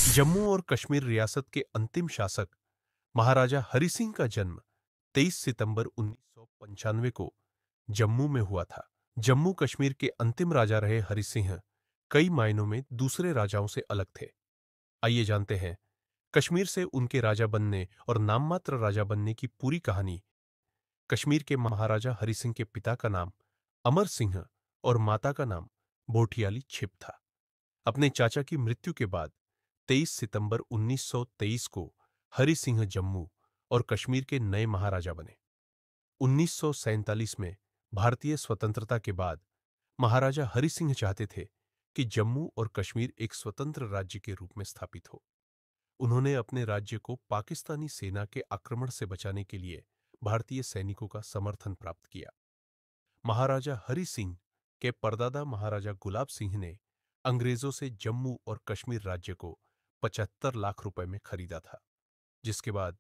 जम्मू और कश्मीर रियासत के अंतिम शासक महाराजा हरि सिंह का जन्म 23 सितंबर 1995 को जम्मू में हुआ था। जम्मू कश्मीर के अंतिम राजा रहे हरि सिंह कई मायनों में दूसरे राजाओं से अलग थे। आइए जानते हैं कश्मीर से उनके राजा बनने और नाममात्र राजा बनने की पूरी कहानी। कश्मीर के महाराजा हरि सिंह के पिता का नाम अमर सिंह और माता का नाम भोटियाली छिप था। अपने चाचा की मृत्यु के बाद 23 सितंबर 1923 को हरि सिंह जम्मू और कश्मीर के नए महाराजा बने। 1947 में भारतीय स्वतंत्रता के बाद महाराजा हरि सिंह चाहते थे कि जम्मू और कश्मीर एक स्वतंत्र राज्य के रूप में स्थापित हो। उन्होंने अपने राज्य को पाकिस्तानी सेना के आक्रमण से बचाने के लिए भारतीय सैनिकों का समर्थन प्राप्त किया। महाराजा हरि सिंह के परदादा महाराजा गुलाब सिंह ने अंग्रेजों से जम्मू और कश्मीर राज्य को 75 लाख रुपए में खरीदा था, जिसके बाद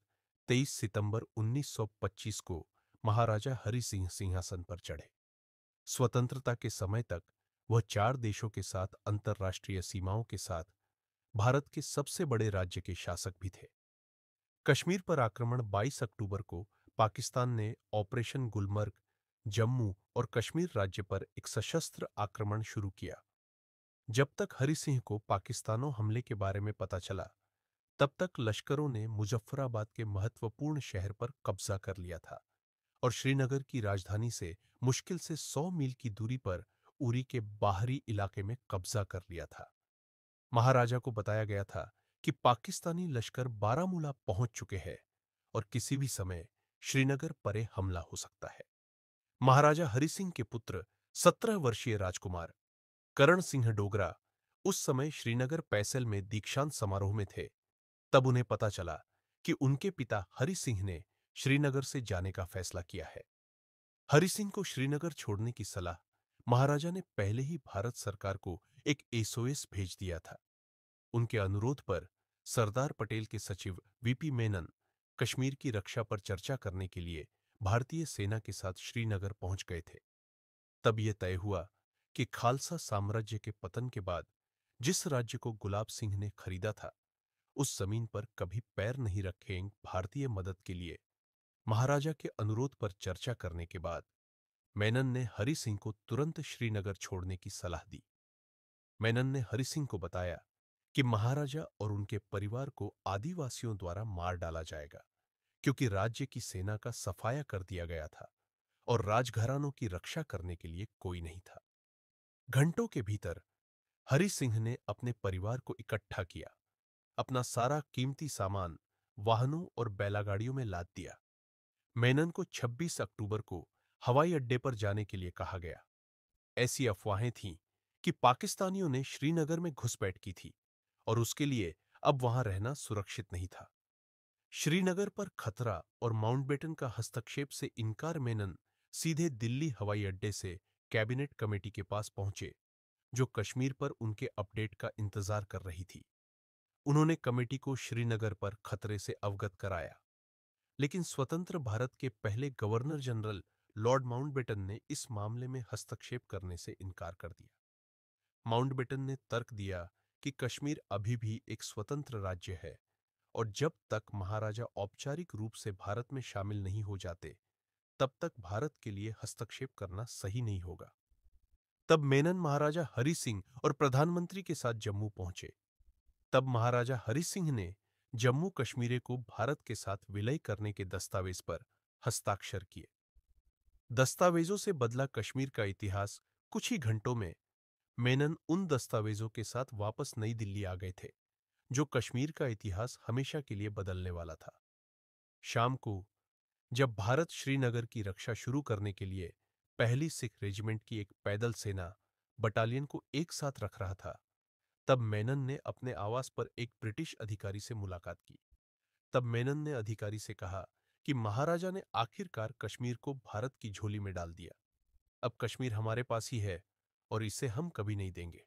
23 सितंबर 1925 को महाराजा हरि सिंह सिंहासन पर चढ़े। स्वतंत्रता के समय तक वह 4 देशों के साथ अंतर्राष्ट्रीय सीमाओं के साथ भारत के सबसे बड़े राज्य के शासक भी थे। कश्मीर पर आक्रमण 22 अक्टूबर को पाकिस्तान ने ऑपरेशन गुलमर्ग जम्मू और कश्मीर राज्य पर एक सशस्त्र आक्रमण शुरू किया। जब तक हरि सिंह को पाकिस्तानों हमले के बारे में पता चला, तब तक लश्करों ने मुजफ्फराबाद के महत्वपूर्ण शहर पर कब्जा कर लिया था और श्रीनगर की राजधानी से मुश्किल से 100 मील की दूरी पर उरी के बाहरी इलाके में कब्जा कर लिया था। महाराजा को बताया गया था कि पाकिस्तानी लश्कर बारामूला पहुंच चुके हैं और किसी भी समय श्रीनगर परे हमला हो सकता है। महाराजा हरि सिंह के पुत्र 17 वर्षीय राजकुमार करण सिंह डोगरा उस समय श्रीनगर पैसल में दीक्षांत समारोह में थे। तब उन्हें पता चला कि उनके पिता हरि सिंह ने श्रीनगर से जाने का फैसला किया है। हरि सिंह को श्रीनगर छोड़ने की सलाह महाराजा ने पहले ही भारत सरकार को एक एसओएस भेज दिया था। उनके अनुरोध पर सरदार पटेल के सचिव वीपी मेनन कश्मीर की रक्षा पर चर्चा करने के लिए भारतीय सेना के साथ श्रीनगर पहुंच गए थे। तब यह तय हुआ कि खालसा साम्राज्य के पतन के बाद जिस राज्य को गुलाब सिंह ने खरीदा था, उस जमीन पर कभी पैर नहीं रखे भारतीय मदद के लिए महाराजा के अनुरोध पर चर्चा करने के बाद मेनन ने हरि सिंह को तुरंत श्रीनगर छोड़ने की सलाह दी। मेनन ने हरि सिंह को बताया कि महाराजा और उनके परिवार को आदिवासियों द्वारा मार डाला जाएगा, क्योंकि राज्य की सेना का सफाया कर दिया गया था और राजघरानों की रक्षा करने के लिए कोई नहीं था। घंटों के भीतर हरि सिंह ने अपने परिवार को इकट्ठा किया, अपना सारा कीमती सामान वाहनों और बैलागाड़ियों में लाद दिया। मेनन को 26 अक्टूबर को हवाई अड्डे पर जाने के लिए कहा गया। ऐसी अफवाहें थीं कि पाकिस्तानियों ने श्रीनगर में घुसपैठ की थी और उसके लिए अब वहां रहना सुरक्षित नहीं था। श्रीनगर पर खतरा और माउंटबेटन का हस्तक्षेप से इनकार मेनन सीधे दिल्ली हवाई अड्डे से कैबिनेट कमेटी के पास पहुंचे, जो कश्मीर पर उनके अपडेट का इंतजार कर रही थी। उन्होंने कमेटी को श्रीनगर पर खतरे से अवगत कराया, लेकिन स्वतंत्र भारत के पहले गवर्नर जनरल लॉर्ड माउंटबेटन ने इस मामले में हस्तक्षेप करने से इनकार कर दिया। माउंटबेटन ने तर्क दिया कि कश्मीर अभी भी एक स्वतंत्र राज्य है और जब तक महाराजा औपचारिक रूप से भारत में शामिल नहीं हो जाते, तब तक भारत के लिए हस्तक्षेप करना सही नहीं होगा। तब मेनन महाराजा हरि सिंह और प्रधानमंत्री के साथ जम्मू पहुंचे। तब महाराजा हरि सिंह ने जम्मू कश्मीर को भारत के साथ विलय करने के दस्तावेज पर हस्ताक्षर किए। दस्तावेजों से बदला कश्मीर का इतिहास कुछ ही घंटों में मेनन उन दस्तावेजों के साथ वापस नई दिल्ली आ गए थे, जो कश्मीर का इतिहास हमेशा के लिए बदलने वाला था। शाम को जब भारत श्रीनगर की रक्षा शुरू करने के लिए पहली सिख रेजिमेंट की एक पैदल सेना बटालियन को एक साथ रख रहा था, तब मेनन ने अपने आवास पर एक ब्रिटिश अधिकारी से मुलाकात की। तब मेनन ने अधिकारी से कहा कि महाराजा ने आखिरकार कश्मीर को भारत की झोली में डाल दिया। अब कश्मीर हमारे पास ही है और इसे हम कभी नहीं देंगे।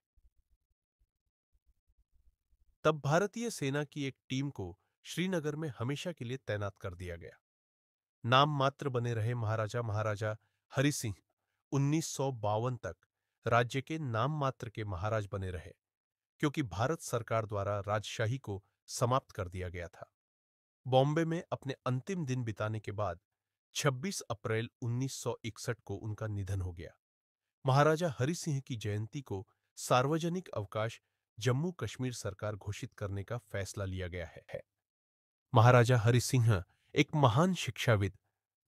तब भारतीय सेना की एक टीम को श्रीनगर में हमेशा के लिए तैनात कर दिया गया। नाम मात्र बने रहे महाराजा हरि सिंह 1952 तक राज्य के नाम मात्र के महाराज बने रहे, क्योंकि भारत सरकार द्वारा राजशाही को समाप्त कर दिया गया था। बॉम्बे में अपने अंतिम दिन बिताने के बाद 26 अप्रैल 1961 को उनका निधन हो गया। महाराजा हरि सिंह की जयंती को सार्वजनिक अवकाश जम्मू कश्मीर सरकार घोषित करने का फैसला लिया गया है। महाराजा हरि सिंह एक महान शिक्षाविद,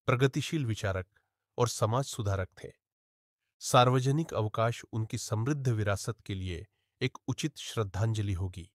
प्रगतिशील विचारक और समाज सुधारक थे। सार्वजनिक अवकाश उनकी समृद्ध विरासत के लिए एक उचित श्रद्धांजलि होगी।